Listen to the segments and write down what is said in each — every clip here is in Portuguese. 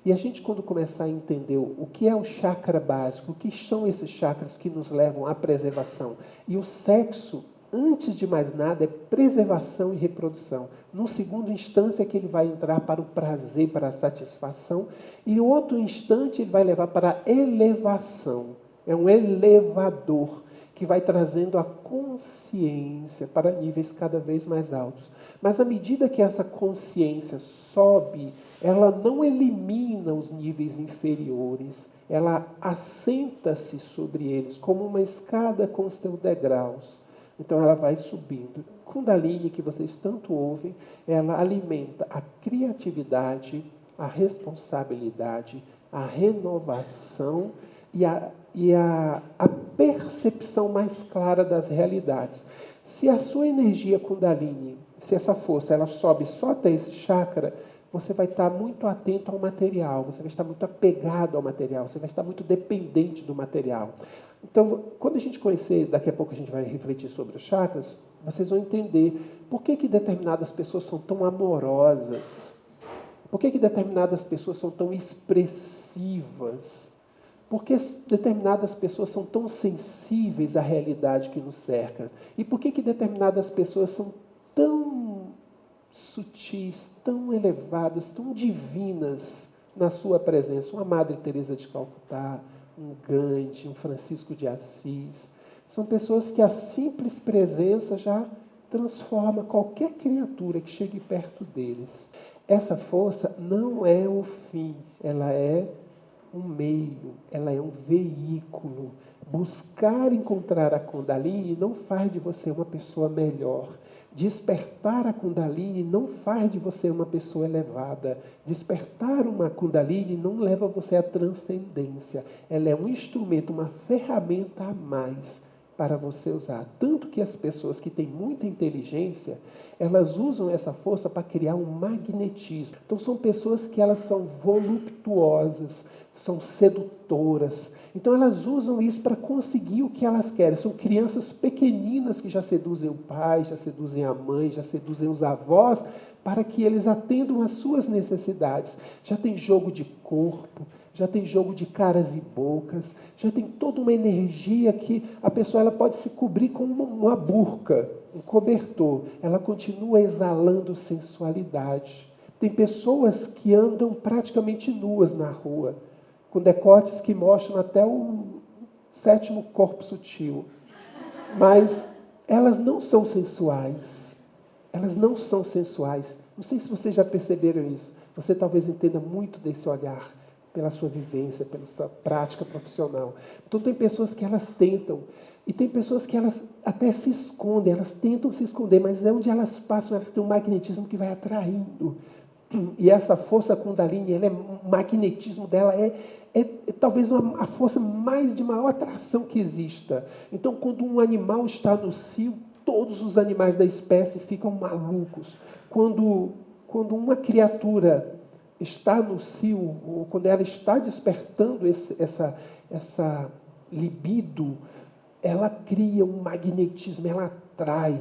E a gente, quando começar a entender o que é o chakra básico, o que são esses chakras que nos levam à preservação, e o sexo, antes de mais nada, é preservação e reprodução. No segundo instância, é que ele vai entrar para o prazer, para a satisfação, e em outro instante, ele vai levar para a elevação. É um elevador que vai trazendo a consciência para níveis cada vez mais altos. Mas à medida que essa consciência sobe, ela não elimina os níveis inferiores, ela assenta-se sobre eles, como uma escada com os seus degraus. Então ela vai subindo. Kundalini, que vocês tanto ouvem, ela alimenta a criatividade, a responsabilidade, a renovação e a percepção mais clara das realidades. Se a sua energia Kundalini, se essa força, ela sobe só até esse chakra, você vai estar muito atento ao material, você vai estar muito apegado ao material, você vai estar muito dependente do material. Então, quando a gente conhecer, daqui a pouco a gente vai refletir sobre os chakras, vocês vão entender por que determinadas pessoas são tão amorosas, por que determinadas pessoas são tão expressivas, por que determinadas pessoas são tão sensíveis à realidade que nos cerca, e por que determinadas pessoas são tão sutis, tão elevadas, tão divinas na sua presença. Uma Madre Teresa de Calcutá, um Gandhi, um Francisco de Assis. São pessoas que a simples presença já transforma qualquer criatura que chegue perto deles. Essa força não é o fim, ela é um meio, ela é um veículo. Buscar encontrar a Kundalini não faz de você uma pessoa melhor. Despertar a Kundalini não faz de você uma pessoa elevada. Despertar uma Kundalini não leva você à transcendência. Ela é um instrumento, uma ferramenta a mais para você usar. Tanto que as pessoas que têm muita inteligência, elas usam essa força para criar um magnetismo. Então são pessoas que elas são voluptuosas, são sedutoras. Então elas usam isso para conseguir o que elas querem. São crianças pequeninas que já seduzem o pai, já seduzem a mãe, já seduzem os avós, para que eles atendam às suas necessidades. Já tem jogo de corpo, já tem jogo de caras e bocas, já tem toda uma energia que a pessoa ela pode se cobrir com uma burca, um cobertor. Ela continua exalando sensualidade. Tem pessoas que andam praticamente nuas na rua, com decotes que mostram até o sétimo corpo sutil. Mas elas não são sensuais. Elas não são sensuais. Não sei se vocês já perceberam isso. Você talvez entenda muito desse olhar, pela sua vivência, pela sua prática profissional. Então tem pessoas que elas tentam, e tem pessoas que elas até se escondem, elas tentam se esconder, mas é onde elas passam, elas têm um magnetismo que vai atraindo. E essa força Kundalini, o magnetismo dela é talvez a força mais de maior atração que exista. Então, quando um animal está no cio, todos os animais da espécie ficam malucos. Quando uma criatura está no cio, ou quando ela está despertando essa libido, ela cria um magnetismo, ela atrai.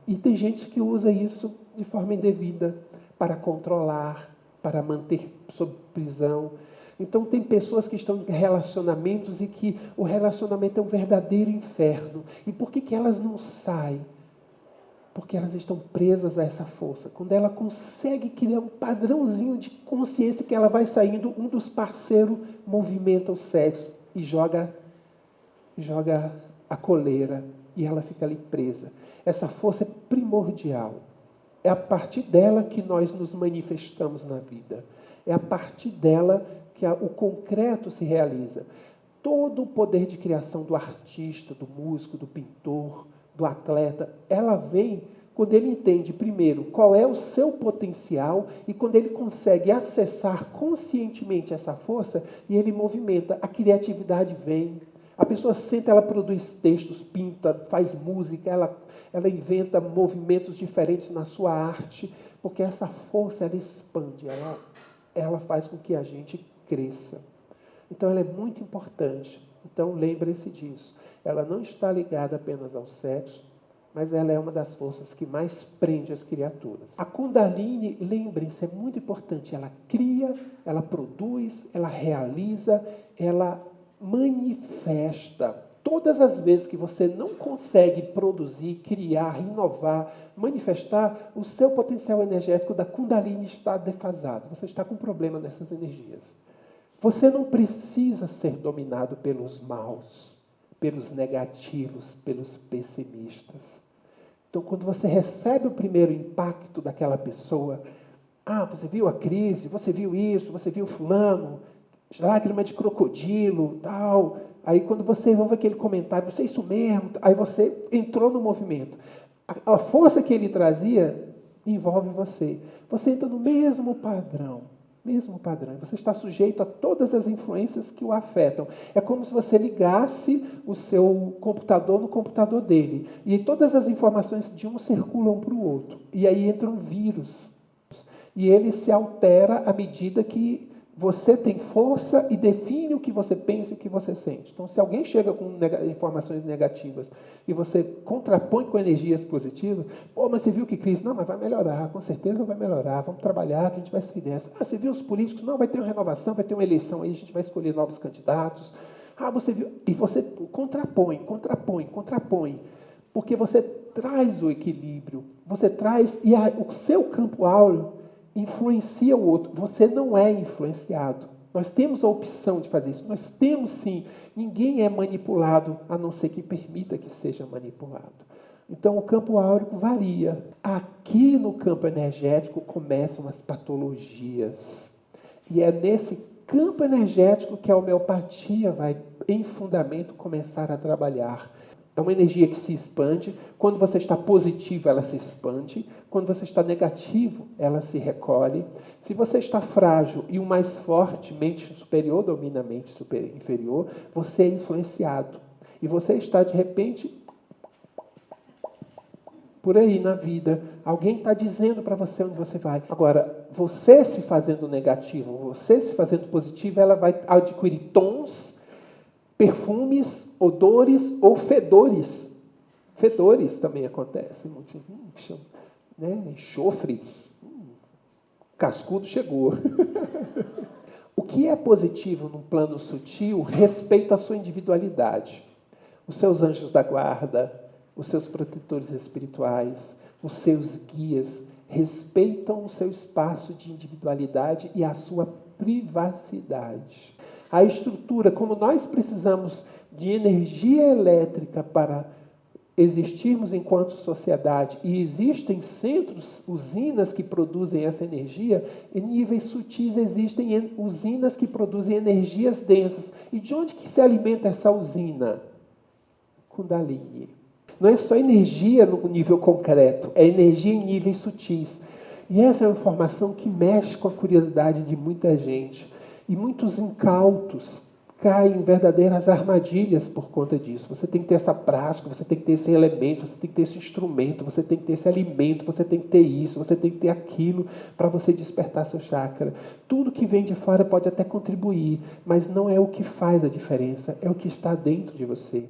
E tem gente que usa isso de forma indevida, para controlar, para manter sob prisão. Então tem pessoas que estão em relacionamentos e que o relacionamento é um verdadeiro inferno. E por que elas não saem? Porque elas estão presas a essa força. Quando ela consegue criar um padrãozinho de consciência que ela vai saindo, um dos parceiros movimenta o sexo e joga a coleira e ela fica ali presa. Essa força é primordial. É a partir dela que nós nos manifestamos na vida. É a partir dela que o concreto se realiza. Todo o poder de criação do artista, do músico, do pintor, do atleta, ela vem quando ele entende, primeiro, qual é o seu potencial e quando ele consegue acessar conscientemente essa força e ele movimenta, a criatividade vem. A pessoa senta, ela produz textos, pinta, faz música, ela inventa movimentos diferentes na sua arte, porque essa força, ela expande, ela faz com que a gente cresça. Então, ela é muito importante. Então, lembre-se disso. Ela não está ligada apenas ao sexo, mas ela é uma das forças que mais prende as criaturas. A Kundalini, lembrem-se, é muito importante. Ela cria, ela produz, ela realiza, ela manifesta. Todas as vezes que você não consegue produzir, criar, inovar, manifestar, o seu potencial energético da Kundalini está defasado. Você está com problema nessas energias. Você não precisa ser dominado pelos maus, pelos negativos, pelos pessimistas. Então, quando você recebe o primeiro impacto daquela pessoa, você viu a crise, você viu isso, você viu fulano, lágrima de crocodilo, tal. Aí, quando você ouve aquele comentário, você é isso mesmo, aí você entrou no movimento. A força que ele trazia envolve você. Você entra no mesmo padrão. Você está sujeito a todas as influências que o afetam. É como se você ligasse o seu computador no computador dele. E todas as informações de um circulam para o outro. E aí entra um vírus. E ele se altera à medida que você tem força e define o que você pensa e o que você sente. Então, se alguém chega com informações negativas e você contrapõe com energias positivas, mas você viu que crise? Não, mas vai melhorar, com certeza vai melhorar, vamos trabalhar, que a gente vai sair dessa. Você viu os políticos? Não, vai ter uma renovação, vai ter uma eleição aí, a gente vai escolher novos candidatos. Você viu? E você contrapõe, porque você traz o equilíbrio, você traz, e o seu campo áureo influencia o outro. Você não é influenciado. Nós temos a opção de fazer isso. Nós temos sim. Ninguém é manipulado, a não ser que permita que seja manipulado. Então, o campo áureo varia. Aqui no campo energético começam as patologias. E é nesse campo energético que a homeopatia vai, em fundamento, começar a trabalhar. É uma energia que se expande. Quando você está positivo, ela se expande. Quando você está negativo, ela se recolhe. Se você está frágil e o mais forte, mente superior, domina a mente inferior, você é influenciado. E você está, de repente, por aí na vida. Alguém está dizendo para você onde você vai. Agora, você se fazendo negativo, você se fazendo positivo, ela vai adquirir tons, perfumes, odores ou fedores. Fedores também acontecem. Né? Enxofre. Cascudo chegou. O que é positivo no plano sutil respeita a sua individualidade. Os seus anjos da guarda, os seus protetores espirituais, os seus guias respeitam o seu espaço de individualidade e a sua privacidade. A estrutura, como nós precisamos de energia elétrica para existirmos enquanto sociedade, e existem centros, usinas que produzem essa energia, em níveis sutis existem usinas que produzem energias densas. E de onde que se alimenta essa usina? Kundalini. Não é só energia no nível concreto, é energia em níveis sutis. E essa é uma informação que mexe com a curiosidade de muita gente. E muitos incautos caem em verdadeiras armadilhas por conta disso. Você tem que ter essa prática, você tem que ter esse elemento, você tem que ter esse instrumento, você tem que ter esse alimento, você tem que ter isso, você tem que ter aquilo para você despertar seu chakra. Tudo que vem de fora pode até contribuir, mas não é o que faz a diferença, é o que está dentro de você.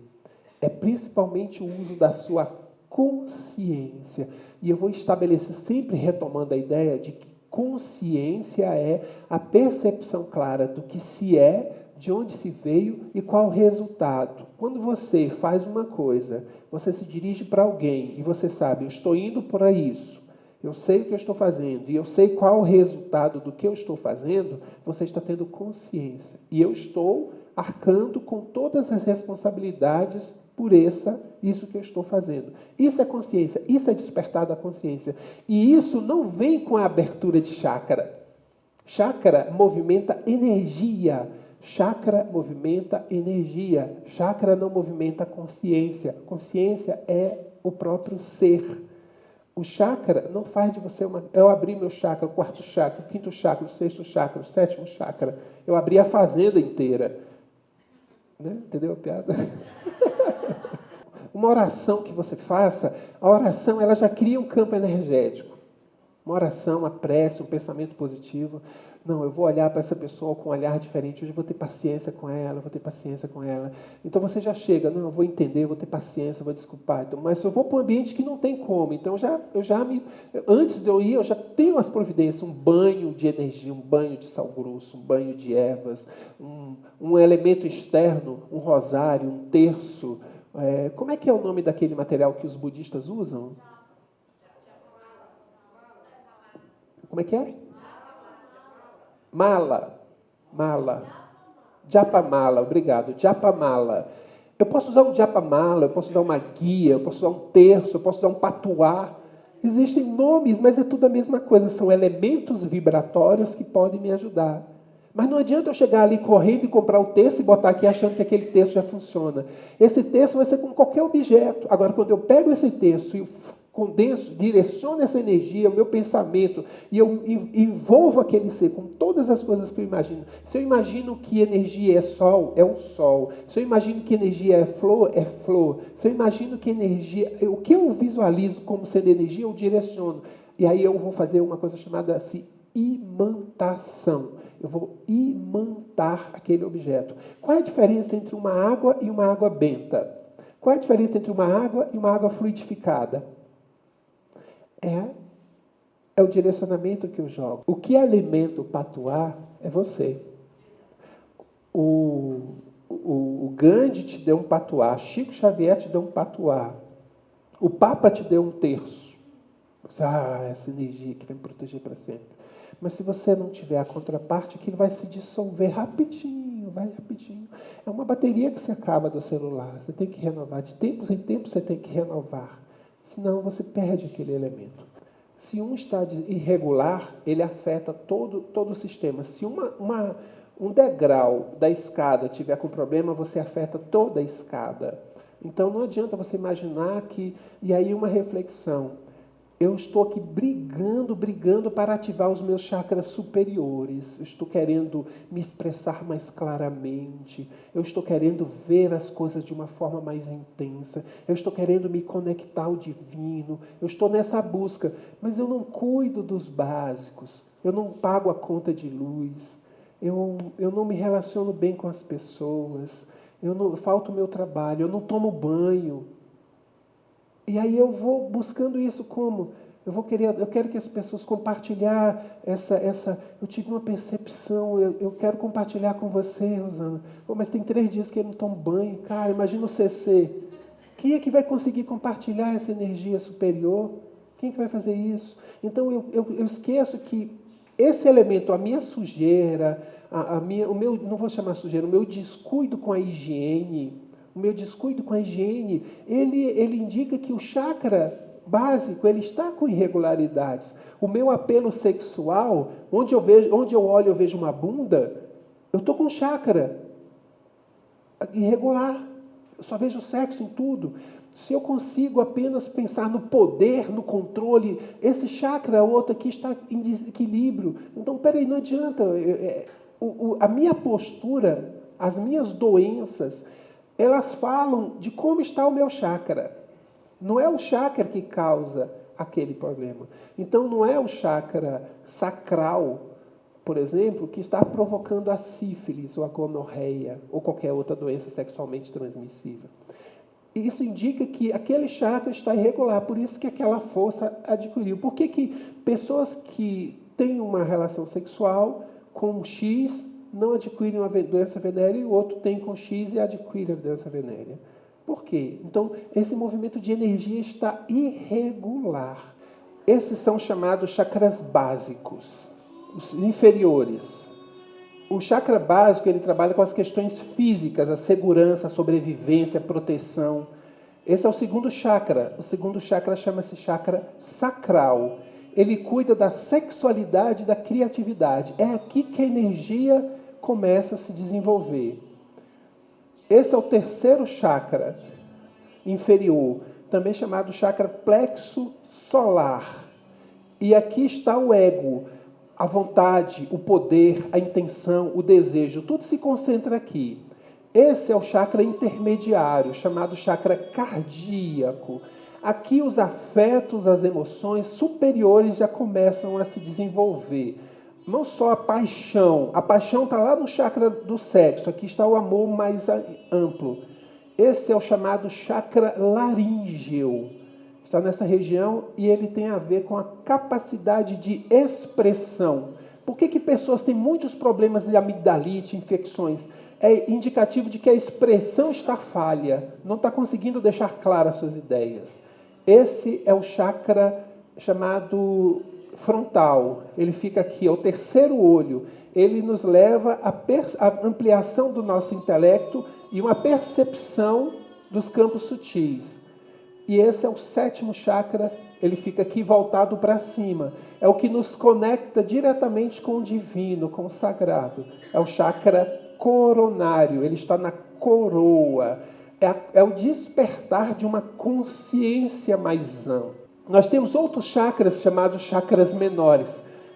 É principalmente o uso da sua consciência. E eu vou estabelecer, sempre retomando a ideia de que consciência é a percepção clara do que se é, de onde se veio e qual o resultado. Quando você faz uma coisa, você se dirige para alguém e você sabe, eu estou indo para isso, eu sei o que eu estou fazendo e eu sei qual o resultado do que eu estou fazendo, você está tendo consciência. E eu estou arcando com todas as responsabilidades por isso que eu estou fazendo. Isso é consciência, isso é despertar da consciência. E isso não vem com a abertura de chácara. Chácara movimenta energia. Chakra movimenta energia. Chakra não movimenta consciência. Consciência é o próprio ser. O chakra não faz de você uma... Eu abri meu chakra, o quarto chakra, o quinto chakra, o sexto chakra, o sétimo chakra. Eu abri a fazenda inteira. Né? Entendeu a piada? Uma oração que você faça, a oração ela já cria um campo energético. Uma oração, uma prece, um pensamento positivo. Não, eu vou olhar para essa pessoa com um olhar diferente, hoje eu vou ter paciência com ela, eu vou ter paciência com ela. Então você já chega, não, eu vou entender, eu vou ter paciência, eu vou desculpar. Então, mas eu vou para um ambiente que não tem como. Então antes de eu ir, eu já tenho as providências, um banho de energia, um banho de sal grosso, um banho de ervas, um elemento externo, um rosário, um terço. Como é que é o nome daquele material que os budistas usam? Como é que é? Mala. Japamala, obrigado. Japamala. Eu posso usar um japamala, eu posso usar uma guia, eu posso usar um terço, eu posso usar um patuá. Existem nomes, mas é tudo a mesma coisa. São elementos vibratórios que podem me ajudar. Mas não adianta eu chegar ali correndo e comprar o terço e botar aqui achando que aquele terço já funciona. Esse terço vai ser com qualquer objeto. Agora, quando eu pego esse terço e condenso, direciono essa energia, o meu pensamento, e eu envolvo aquele ser com todas as coisas que eu imagino. Se eu imagino que energia é o sol. Se eu imagino que energia é flor. Se eu imagino que energia, o que eu visualizo como sendo energia, eu direciono. E aí eu vou fazer uma coisa chamada assim, imantação. Eu vou imantar aquele objeto. Qual é a diferença entre uma água e uma água benta? Qual é a diferença entre uma água e uma água fluidificada? É o direcionamento que eu jogo. O que alimenta o patuá é você. O Gandhi te deu um patuá, Chico Xavier te deu um patuá, o Papa te deu um terço. Essa energia que vai me proteger para sempre. Mas se você não tiver a contraparte, aquilo vai se dissolver rapidinho, vai rapidinho. É uma bateria que se acaba do celular. Você tem que renovar. De tempos em tempos você tem que renovar. Senão você perde aquele elemento. Se um está irregular, ele afeta todo o sistema. Se um degrau da escada tiver com problema, você afeta toda a escada. Então não adianta você imaginar que... E aí uma reflexão. Eu estou aqui brigando para ativar os meus chakras superiores. Eu estou querendo me expressar mais claramente. Eu estou querendo ver as coisas de uma forma mais intensa. Eu estou querendo me conectar ao divino. Eu estou nessa busca. Mas eu não cuido dos básicos. Eu não pago a conta de luz. Eu não me relaciono bem com as pessoas. Falta o meu trabalho. Eu não tomo banho. E aí eu vou buscando isso como? Eu quero que as pessoas compartilhar eu tive uma percepção, eu quero compartilhar com você, Rosana. Mas tem 3 dias que ele não toma banho. Cara, imagina o CC. Quem é que vai conseguir compartilhar essa energia superior? Quem é que vai fazer isso? Então eu esqueço que esse elemento, a minha sujeira, não vou chamar sujeira, o meu descuido com a higiene, ele indica que o chakra básico ele está com irregularidades. O meu apelo sexual, onde eu olho eu vejo uma bunda, eu estou com chakra irregular. Eu só vejo sexo em tudo. Se eu consigo apenas pensar no poder, no controle, esse chakra, o outro aqui está em desequilíbrio. Então, peraí, não adianta. A minha postura, as minhas doenças, elas falam de como está o meu chakra. Não é o chakra que causa aquele problema. Então, não é o chakra sacral, por exemplo, que está provocando a sífilis ou a gonorreia ou qualquer outra doença sexualmente transmissível. Isso indica que aquele chakra está irregular, por isso que aquela força adquiriu. Por que pessoas que têm uma relação sexual com X não adquirem uma doença venérea e o outro tem com X e adquire a doença venérea? Por quê? Então, esse movimento de energia está irregular. Esses são chamados chakras básicos, os inferiores. O chakra básico, ele trabalha com as questões físicas, a segurança, a sobrevivência, a proteção. Esse é o segundo chakra. O segundo chakra chama-se chakra sacral. Ele cuida da sexualidade e da criatividade. É aqui que a energia começa a se desenvolver. Esse é o terceiro chakra inferior, também chamado chakra plexo solar. E aqui está o ego, a vontade, o poder, a intenção, o desejo, tudo se concentra aqui. Esse é o chakra intermediário, chamado chakra cardíaco. Aqui os afetos, as emoções superiores já começam a se desenvolver. não só a paixão está lá no chakra do sexo, aqui está o amor mais amplo. Esse é o chamado chakra laríngeo, está nessa região e ele tem a ver com a capacidade de expressão. Por que pessoas têm muitos problemas de amigdalite, infecções? É indicativo de que a expressão está falha, não está conseguindo deixar claras suas ideias. Esse é o chakra chamado frontal. Ele fica aqui, é o terceiro olho. Ele nos leva à ampliação do nosso intelecto e uma percepção dos campos sutis. E esse é o sétimo chakra, ele fica aqui voltado para cima. É o que nos conecta diretamente com o divino, com o sagrado. É o chakra coronário, ele está na coroa. É o despertar de uma consciência mais ampla. Nós temos outros chakras chamados chakras menores.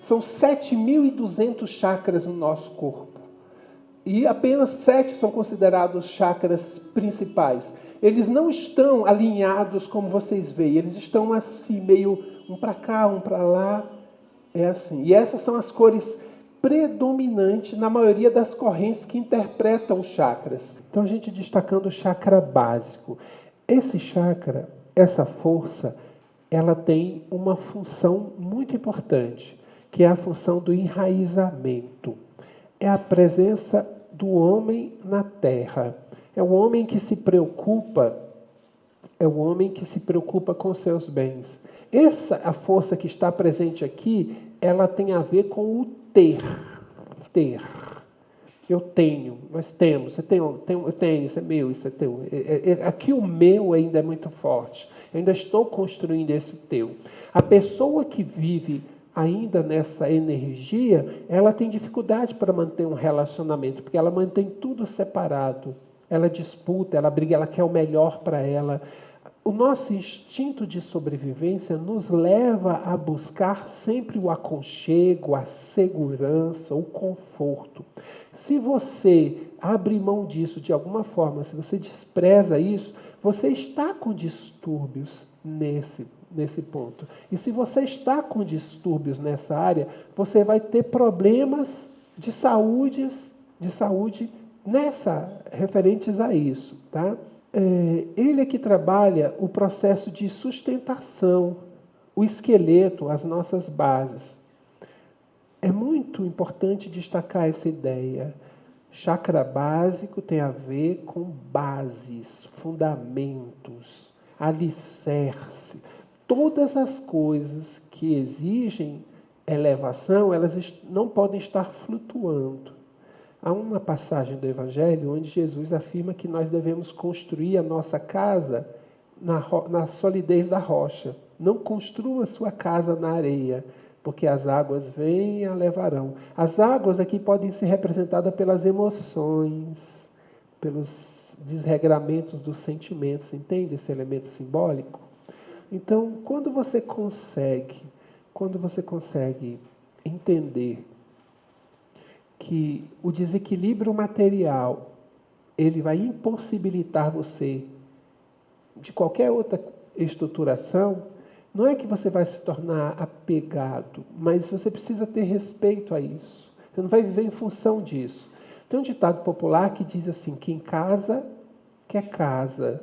São 7.200 chakras no nosso corpo. E apenas 7 são considerados chakras principais. Eles não estão alinhados como vocês veem. Eles estão assim, meio um para cá, um para lá. É assim. E essas são as cores predominantes na maioria das correntes que interpretam os chakras. Então a gente destacando o chakra básico. Esse chakra, essa força, ela tem uma função muito importante, que é a função do enraizamento. É a presença do homem na terra. É o homem que se preocupa, com seus bens. A força que está presente aqui, ela tem a ver com o ter. Eu tenho, nós temos, eu tenho, isso é meu, isso é teu. Aqui o meu ainda é muito forte. Eu ainda estou construindo esse teu. A pessoa que vive ainda nessa energia, ela tem dificuldade para manter um relacionamento, porque ela mantém tudo separado. Ela disputa, ela briga, ela quer o melhor para ela. O nosso instinto de sobrevivência nos leva a buscar sempre o aconchego, a segurança, o conforto. Se você abre mão disso de alguma forma, se você despreza isso, você está com distúrbios nesse ponto. E se você está com distúrbios nessa área, você vai ter problemas de saúde referentes a isso, tá? Ele é que trabalha o processo de sustentação, o esqueleto, as nossas bases. É muito importante destacar essa ideia. Chakra básico tem a ver com bases, fundamentos, alicerce. Todas as coisas que exigem elevação, elas não podem estar flutuando. Há uma passagem do Evangelho onde Jesus afirma que nós devemos construir a nossa casa na solidez da rocha. Não construa sua casa na areia, porque as águas vêm e a levarão. As águas aqui podem ser representadas pelas emoções, pelos desregramentos dos sentimentos. Entende esse elemento simbólico? Então, quando você consegue entender que o desequilíbrio material ele vai impossibilitar você de qualquer outra estruturação, não é que você vai se tornar apegado, mas você precisa ter respeito a isso. Você não vai viver em função disso. Tem um ditado popular que diz assim, que em casa quer casa.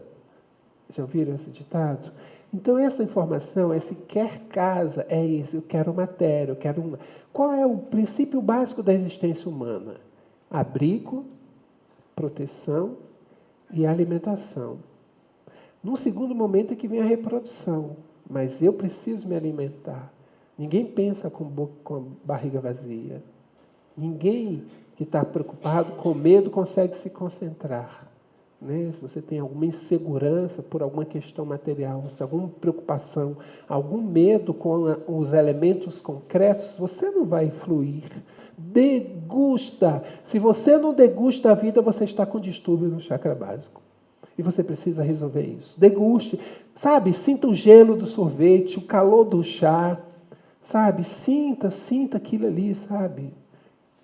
Já ouviram esse ditado? Então essa informação, esse quer casa, é isso, eu quero matéria, eu quero uma. Qual é o princípio básico da existência humana? Abrigo, proteção e alimentação. Num segundo momento é que vem a reprodução, mas eu preciso me alimentar. Ninguém pensa com a barriga vazia. Ninguém que está preocupado, com medo, consegue se concentrar. Né? Se você tem alguma insegurança por alguma questão material, se alguma preocupação, algum medo com os elementos concretos, você não vai fluir. Degusta. Se você não degusta a vida, você está com distúrbio no chakra básico. E você precisa resolver isso. Deguste. Sabe, sinta o gelo do sorvete, o calor do chá. Sabe, sinta aquilo ali, sabe.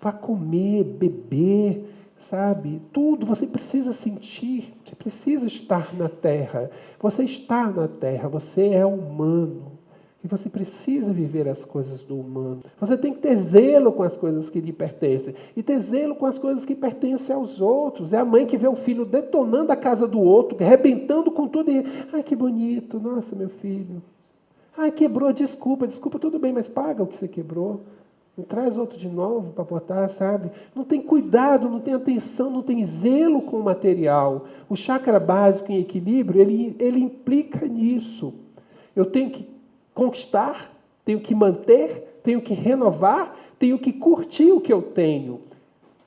Vá comer, beber, sabe? Tudo você precisa sentir, você precisa estar na Terra. Você está na Terra, você é humano. que você precisa viver as coisas do humano. Você tem que ter zelo com as coisas que lhe pertencem. E ter zelo com as coisas que pertencem aos outros. É a mãe que vê o filho detonando a casa do outro, arrebentando com tudo. E, ai, que bonito. Nossa, meu filho. Ai, quebrou, desculpa, tudo bem, mas paga o que você quebrou. Não traz outro de novo para botar, sabe? Não tem cuidado, não tem atenção, não tem zelo com o material. O chakra básico em equilíbrio, ele implica nisso. Eu tenho que conquistar, tenho que manter, tenho que renovar, tenho que curtir o que eu tenho.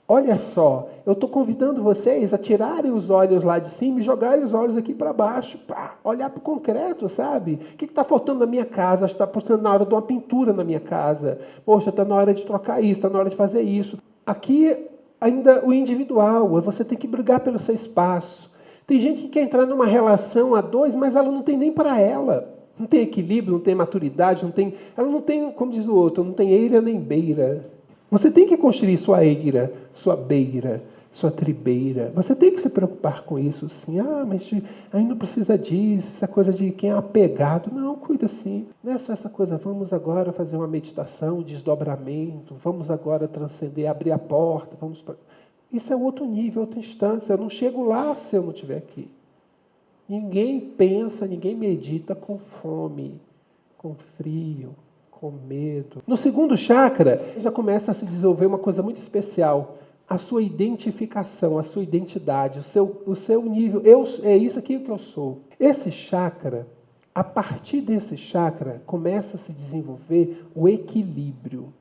Olha só, eu estou convidando vocês a tirarem os olhos lá de cima e jogarem os olhos aqui para baixo. Pá, olhar para o concreto, sabe? O que está faltando na minha casa? Está faltando na hora de uma pintura na minha casa. Poxa, está na hora de trocar isso, está na hora de fazer isso. Aqui, ainda o individual, você tem que brigar pelo seu espaço. Tem gente que quer entrar numa relação a dois, mas ela não tem nem para ela. Não tem equilíbrio, não tem maturidade, ela não tem, como diz o outro, não tem eira nem beira. Você tem que construir sua eira, sua beira, sua tribeira. Você tem que se preocupar com isso, sim. Ah, mas aí não precisa disso, essa coisa de quem é apegado. Não, cuida sim. Não é só essa coisa, vamos agora fazer uma meditação, um desdobramento, vamos agora transcender, abrir a porta, Isso é outro nível, outra instância. Eu não chego lá se eu não estiver aqui. Ninguém pensa, ninguém medita com fome, com frio, com medo. No segundo chakra, já começa a se desenvolver uma coisa muito especial. A sua identificação, a sua identidade, o seu nível. É isso aqui que eu sou. Esse chakra, a partir desse chakra, começa a se desenvolver o equilíbrio,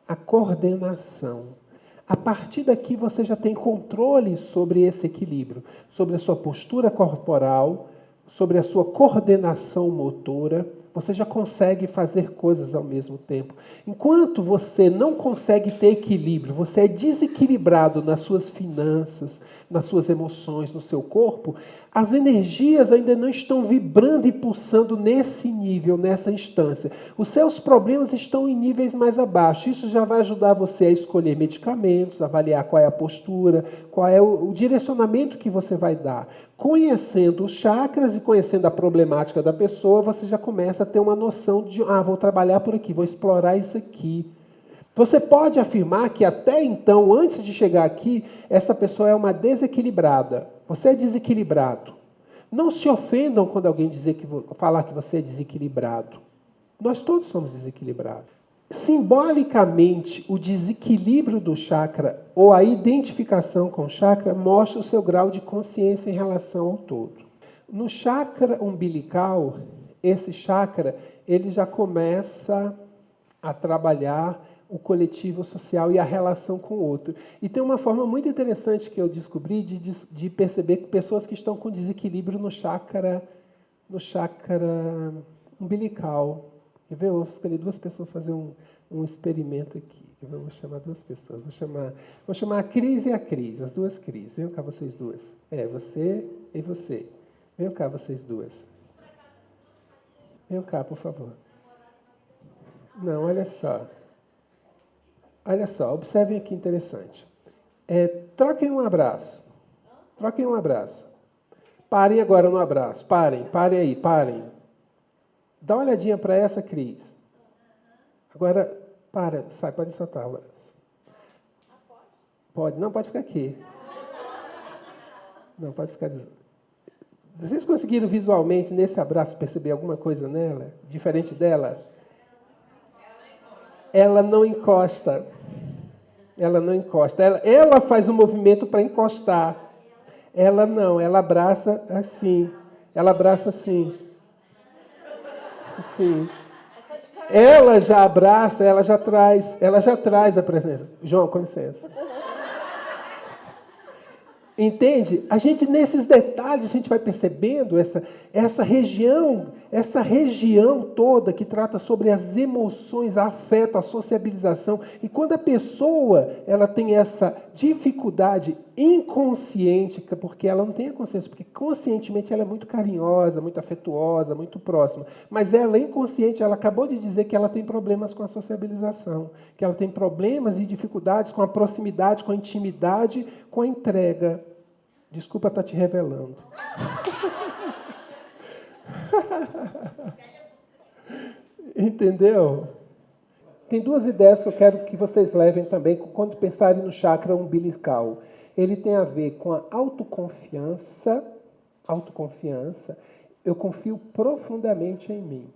a coordenação. A partir daqui você já tem controle sobre esse equilíbrio, sobre a sua postura corporal, sobre a sua coordenação motora. Você já consegue fazer coisas ao mesmo tempo. Enquanto você não consegue ter equilíbrio, você é desequilibrado nas suas finanças, nas suas emoções, no seu corpo, as energias ainda não estão vibrando e pulsando nesse nível, nessa instância. Os seus problemas estão em níveis mais abaixo. Isso já vai ajudar você a escolher medicamentos, avaliar qual é a postura, qual é o direcionamento que você vai dar. Conhecendo os chakras e conhecendo a problemática da pessoa, você já começa a ter uma noção de, vou trabalhar por aqui, vou explorar isso aqui. Você pode afirmar que até então, antes de chegar aqui, essa pessoa é uma desequilibrada. Você é desequilibrado. Não se ofendam quando alguém falar que você é desequilibrado. Nós todos somos desequilibrados. Simbolicamente, o desequilíbrio do chakra ou a identificação com o chakra mostra o seu grau de consciência em relação ao todo. No chakra umbilical, esse chakra ele já começa a trabalhar o coletivo social e a relação com o outro. E tem uma forma muito interessante que eu descobri de perceber que pessoas que estão com desequilíbrio no chakra umbilical. Quer ver? Eu vou escolher duas pessoas para fazer um experimento aqui. Eu vou chamar duas pessoas. Vou chamar a Cris e a Cris, as duas Cris. Venham cá vocês duas. Você e você. Venham cá vocês duas. Venham cá, por favor. Não, olha só. Olha só, observem aqui interessante. Troquem um abraço. Troquem um abraço. Parem agora no abraço. Parem aí, parem. Dá uma olhadinha para essa, Cris. Agora, sai, pode soltar o abraço. Pode, não, pode ficar aqui. Não, pode ficar. Vocês conseguiram visualmente, nesse abraço, perceber alguma coisa nela? Diferente dela? Ela não encosta. Ela não encosta. Ela faz um movimento para encostar. Ela não, ela abraça assim. Ela abraça assim. Assim. Ela já abraça, ela já traz a presença. João, com licença. Entende? A gente, nesses detalhes, a gente vai percebendo essa região toda que trata sobre as emoções, a afeto, a sociabilização. E quando a pessoa ela tem essa dificuldade inconsciente, porque ela não tem a consciência, porque conscientemente ela é muito carinhosa, muito afetuosa, muito próxima. Mas ela, inconsciente, ela acabou de dizer que ela tem problemas com a sociabilização, que ela tem problemas e dificuldades com a proximidade, com a intimidade, com a entrega. Desculpa estar te revelando. Entendeu? Tem duas ideias que eu quero que vocês levem também quando pensarem no chakra umbilical. Ele tem a ver com a autoconfiança. Autoconfiança. Eu confio profundamente em mim.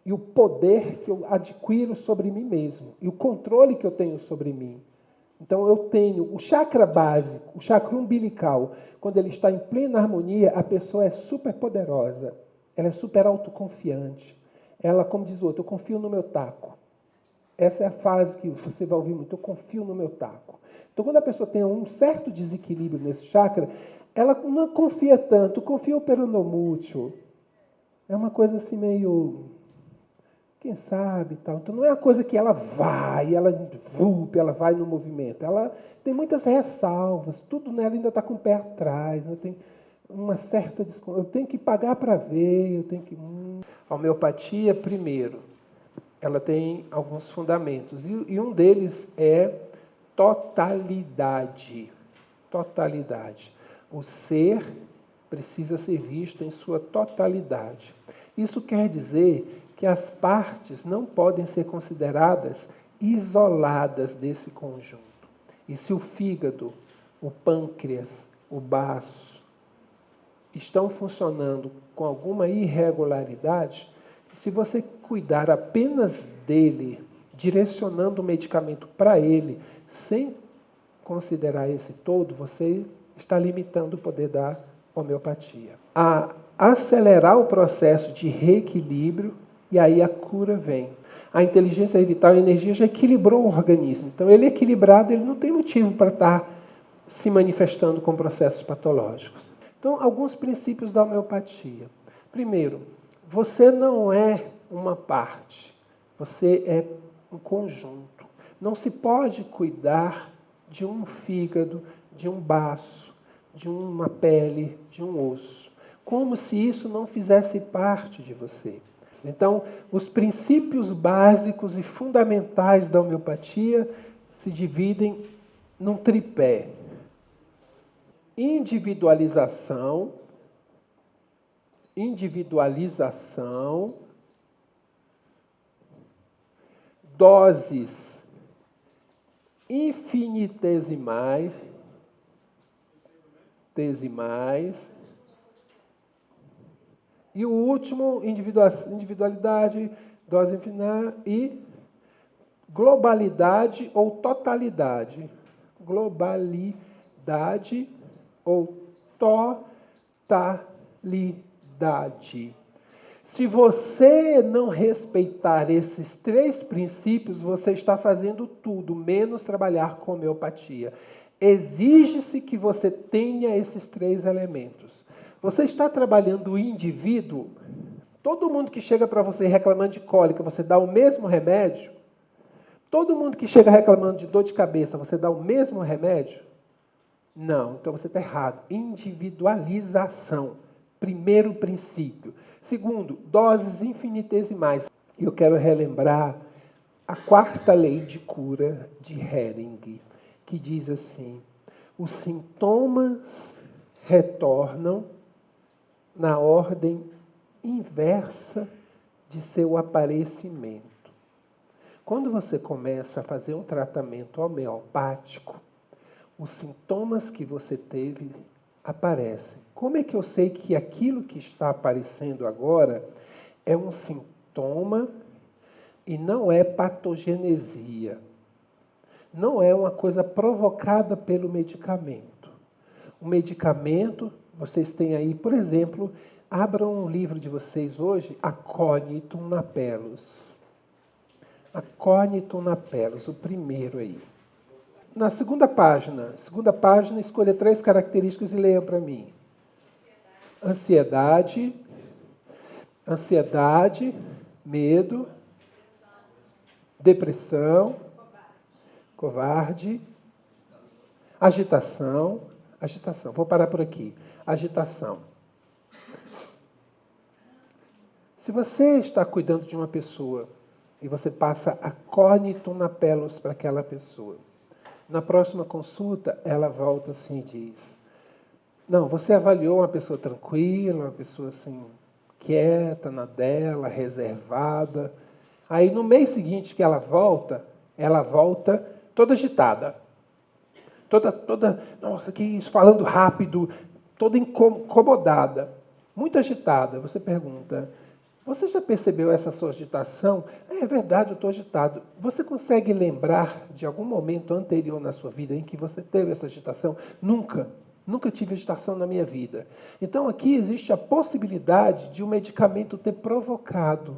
E o poder que eu adquiro sobre mim mesmo. E o controle que eu tenho sobre mim. Então eu tenho o chakra básico, o chakra umbilical. Quando ele está em plena harmonia, a pessoa é super poderosa. Ela é super autoconfiante. Ela, como diz o outro, eu confio no meu taco. Essa é a frase que você vai ouvir muito, eu confio no meu taco. Então, quando a pessoa tem um certo desequilíbrio nesse chakra, ela não confia tanto, confia pelo no mútuo. É uma coisa assim meio, quem sabe, tal. Então, não é uma coisa que ela vai, ela vai no movimento. Ela tem muitas ressalvas, tudo nela ainda está com o pé atrás, né? Tem uma certa eu tenho que pagar para ver, eu tenho que... A homeopatia, primeiro, ela tem alguns fundamentos. E um deles é totalidade. Totalidade. O ser precisa ser visto em sua totalidade. Isso quer dizer que as partes não podem ser consideradas isoladas desse conjunto. E se o fígado, o pâncreas, o baço estão funcionando com alguma irregularidade, se você cuidar apenas dele, direcionando o medicamento para ele, sem considerar esse todo, você está limitando o poder da homeopatia. A acelerar o processo de reequilíbrio e aí a cura vem. A inteligência vital, a energia já equilibrou o organismo. Então, ele equilibrado, ele não tem motivo para estar se manifestando com processos patológicos. Então, alguns princípios da homeopatia. Primeiro, você não é uma parte, você é um conjunto. Não se pode cuidar de um fígado, de um baço, de uma pele, de um osso, como se isso não fizesse parte de você. Então, os princípios básicos e fundamentais da homeopatia se dividem num tripé: individualização, doses infinitesimais, e o último, individualidade, dose infinita e globalidade ou totalidade. Globalidade ou totalidade. Se você não respeitar esses três princípios, você está fazendo tudo, menos trabalhar com homeopatia. Exige-se que você tenha esses três elementos. Você está trabalhando o indivíduo, todo mundo que chega para você reclamando de cólica, você dá o mesmo remédio? Todo mundo que chega reclamando de dor de cabeça, você dá o mesmo remédio? Não, então você está errado. Individualização. Primeiro princípio. Segundo, doses infinitesimais. Eu quero relembrar a quarta lei de cura de Hering, que diz assim: os sintomas retornam na ordem inversa de seu aparecimento. Quando você começa a fazer um tratamento homeopático, os sintomas que você teve aparecem. Como é que eu sei que aquilo que está aparecendo agora é um sintoma e não é patogenesia? Não é uma coisa provocada pelo medicamento. O medicamento, vocês têm aí, por exemplo, abram um livro de vocês hoje, Aconitum Napellus. Aconitum Napellus, o primeiro aí. Na segunda página, escolha 3 características e leia para mim. Ansiedade, medo, depressão, covarde, agitação. Vou parar por aqui. Agitação. Se você está cuidando de uma pessoa e você passa Aconitum Napellus para aquela pessoa, na próxima consulta ela volta assim e diz: não, você avaliou uma pessoa tranquila, uma pessoa assim quieta na dela, reservada. Aí no mês seguinte que ela volta toda agitada. Toda, nossa, que isso, falando rápido, toda incomodada, muito agitada. Você pergunta, você já percebeu essa sua agitação? É verdade, eu estou agitado. Você consegue lembrar de algum momento anterior na sua vida em que você teve essa agitação? Nunca. Nunca tive agitação na minha vida. Então aqui existe a possibilidade de um medicamento ter provocado.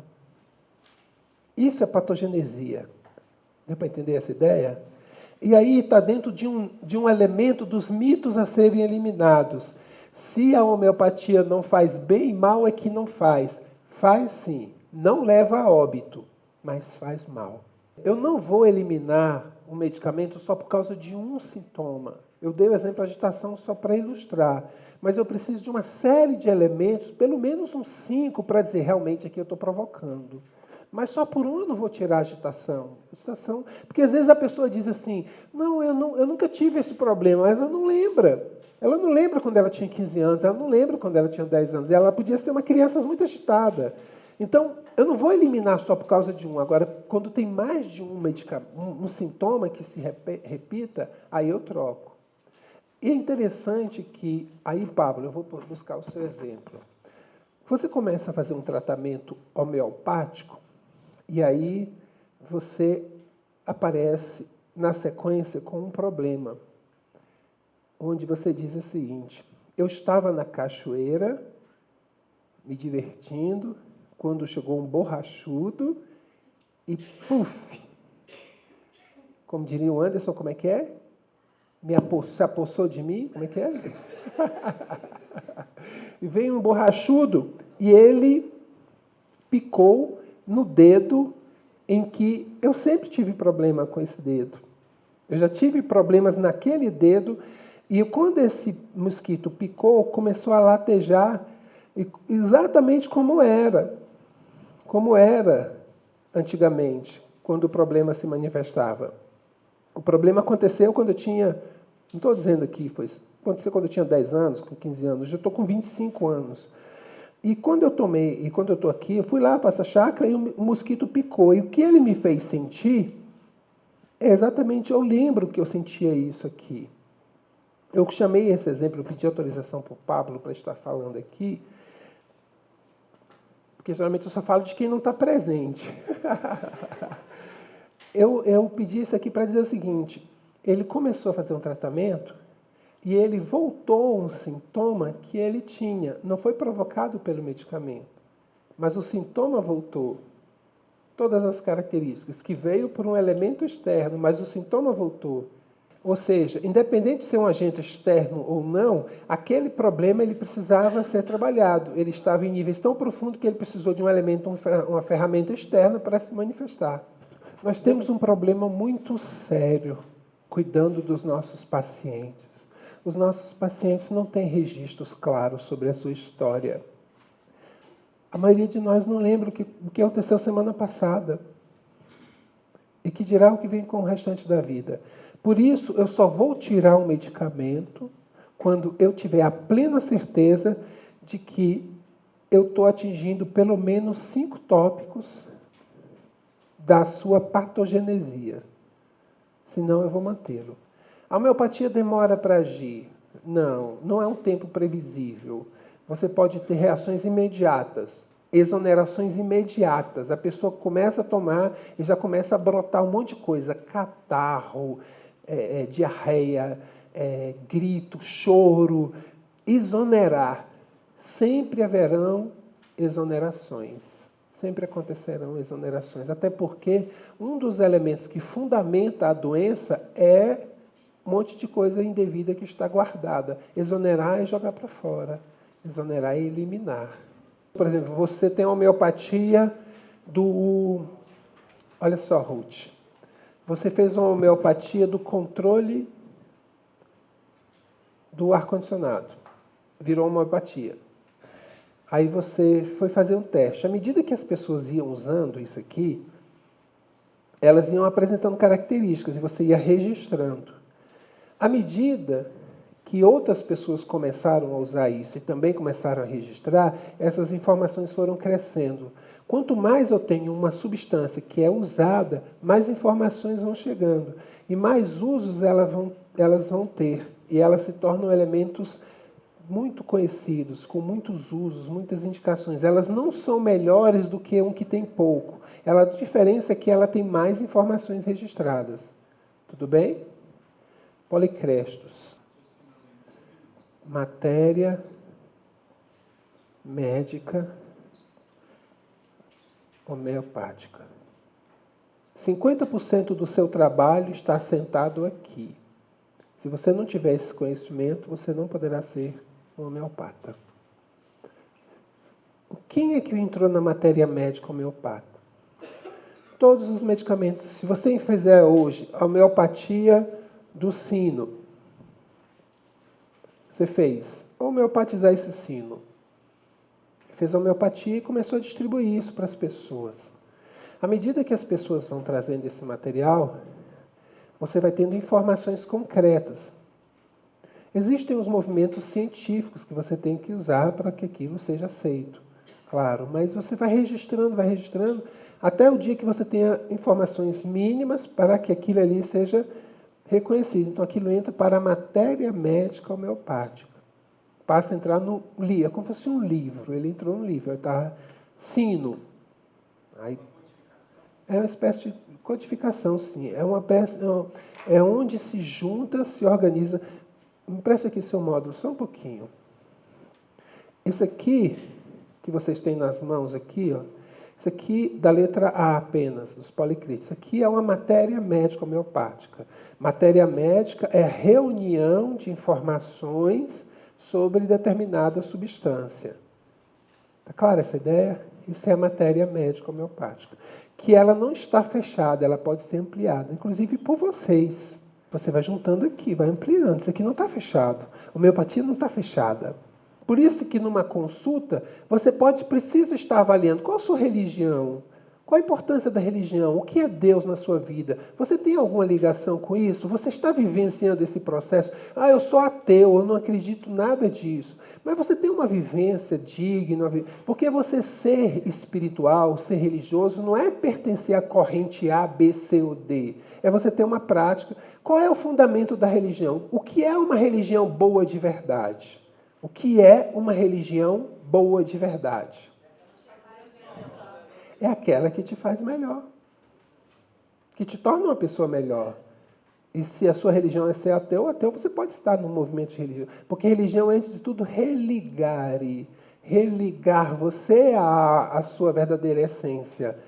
Isso é patogenesia. Deu para entender essa ideia? E aí está dentro de um elemento dos mitos a serem eliminados. Se a homeopatia não faz bem, mal é que não faz. Faz sim. Não leva a óbito, mas faz mal. Eu não vou eliminar um medicamento só por causa de um sintoma. Eu dei o exemplo da agitação só para ilustrar. Mas eu preciso de uma série de elementos, pelo menos uns 5, para dizer realmente aqui eu estou provocando. Mas só por um eu não vou tirar a agitação. Porque às vezes a pessoa diz assim, não, eu nunca tive esse problema, mas ela não lembra. Ela não lembra quando ela tinha 15 anos, ela não lembra quando ela tinha 10 anos. Ela podia ser uma criança muito agitada. Então, eu não vou eliminar só por causa de um. Agora, quando tem mais de um sintoma que se repita, aí eu troco. E é interessante que, aí, Pablo, eu vou buscar o seu exemplo. Você começa a fazer um tratamento homeopático, e aí você aparece na sequência com um problema, onde você diz o seguinte, eu estava na cachoeira, me divertindo, quando chegou um borrachudo e puf! Como diria o Anderson, como é que é? Se apossou de mim, como é que é? E veio um borrachudo e ele picou no dedo em que eu sempre tive problema com esse dedo. Eu já tive problemas naquele dedo e quando esse mosquito picou, começou a latejar exatamente como era antigamente, quando o problema se manifestava. O problema aconteceu quando eu tinha, não estou dizendo aqui, aconteceu quando eu tinha 10 anos, com 15 anos, já estou com 25 anos. E quando eu estou aqui, eu fui lá para essa chácara e o mosquito picou. E o que ele me fez sentir é exatamente, eu lembro que eu sentia isso aqui. Eu chamei esse exemplo, eu pedi autorização para o Pablo para estar falando aqui, porque geralmente eu só falo de quem não está presente. Eu pedi isso aqui para dizer o seguinte, ele começou a fazer um tratamento e ele voltou um sintoma que ele tinha. Não foi provocado pelo medicamento, mas o sintoma voltou. Todas as características, que veio por um elemento externo, mas o sintoma voltou. Ou seja, independente de ser um agente externo ou não, aquele problema ele precisava ser trabalhado. Ele estava em níveis tão profundos que ele precisou de um elemento, uma ferramenta externa para se manifestar. Nós temos um problema muito sério cuidando dos nossos pacientes. Os nossos pacientes não têm registros claros sobre a sua história. A maioria de nós não lembra o que aconteceu semana passada. E que dirá o que vem com o restante da vida. Por isso, eu só vou tirar um medicamento quando eu tiver a plena certeza de que eu estou atingindo pelo menos 5 tópicos da sua patogenesia. Senão eu vou mantê-lo. A homeopatia demora para agir? Não é um tempo previsível. Você pode ter reações imediatas, exonerações imediatas. A pessoa começa a tomar e já começa a brotar um monte de coisa. Catarro, diarreia, grito, choro. Exonerar. Sempre haverão exonerações. Sempre acontecerão exonerações. Até porque um dos elementos que fundamenta a doença é um monte de coisa indevida que está guardada. Exonerar é jogar para fora. Exonerar é eliminar. Por exemplo, você tem a homeopatia do... Olha só, Ruth. Você fez uma homeopatia do controle do ar-condicionado. Virou uma homeopatia. Aí você foi fazer um teste. À medida que as pessoas iam usando isso aqui, elas iam apresentando características e você ia registrando. À medida que outras pessoas começaram a usar isso e também começaram a registrar, essas informações foram crescendo. Quanto mais eu tenho uma substância que é usada, mais informações vão chegando. E mais usos elas vão ter. E elas se tornam elementos muito conhecidos, com muitos usos, muitas indicações. Elas não são melhores do que um que tem pouco. A diferença é que ela tem mais informações registradas. Tudo bem? Policrestos. Matéria médica homeopática. 50% do seu trabalho está assentado aqui. Se você não tiver esse conhecimento, você não poderá ser um homeopata. Quem é que entrou na matéria médica homeopata? Todos os medicamentos. Se você fizer hoje a homeopatia do sino, você fez homeopatizar esse sino. Fez a homeopatia e começou a distribuir isso para as pessoas. À medida que as pessoas vão trazendo esse material, você vai tendo informações concretas. Existem os movimentos científicos que você tem que usar para que aquilo seja aceito. Claro, mas você vai registrando, até o dia que você tenha informações mínimas para que aquilo ali seja reconhecido. Então aquilo entra para a matéria médica homeopática. Passa a entrar no livro, é como se fosse um livro. Ele entrou no livro, está sino. Aí, é uma espécie de codificação, sim. É onde se junta, se organiza. Me presta aqui seu módulo, só um pouquinho. Esse aqui, que vocês têm nas mãos aqui, ó, isso aqui da letra A apenas, dos policríticos. Isso aqui é uma matéria médica homeopática. Matéria médica é reunião de informações sobre determinada substância. Está clara essa ideia? Isso é a matéria médica homeopática. Que ela não está fechada, ela pode ser ampliada, inclusive por vocês. Você vai juntando aqui, vai ampliando. Isso aqui não está fechado. A homeopatia não está fechada. Por isso que numa consulta, você precisa estar avaliando qual a sua religião, qual a importância da religião, o que é Deus na sua vida. Você tem alguma ligação com isso? Você está vivenciando esse processo? Eu sou ateu, eu não acredito nada disso. Mas você tem uma vivência digna, porque você ser espiritual, ser religioso, não é pertencer à corrente A, B, C ou D. É você ter uma prática. Qual é o fundamento da religião? O que é uma religião boa de verdade? O que é uma religião boa de verdade? É aquela que te faz melhor, que te torna uma pessoa melhor. E se a sua religião é ser ateu, você pode estar no movimento de religião. Porque religião é, antes de tudo, religar você à sua verdadeira essência.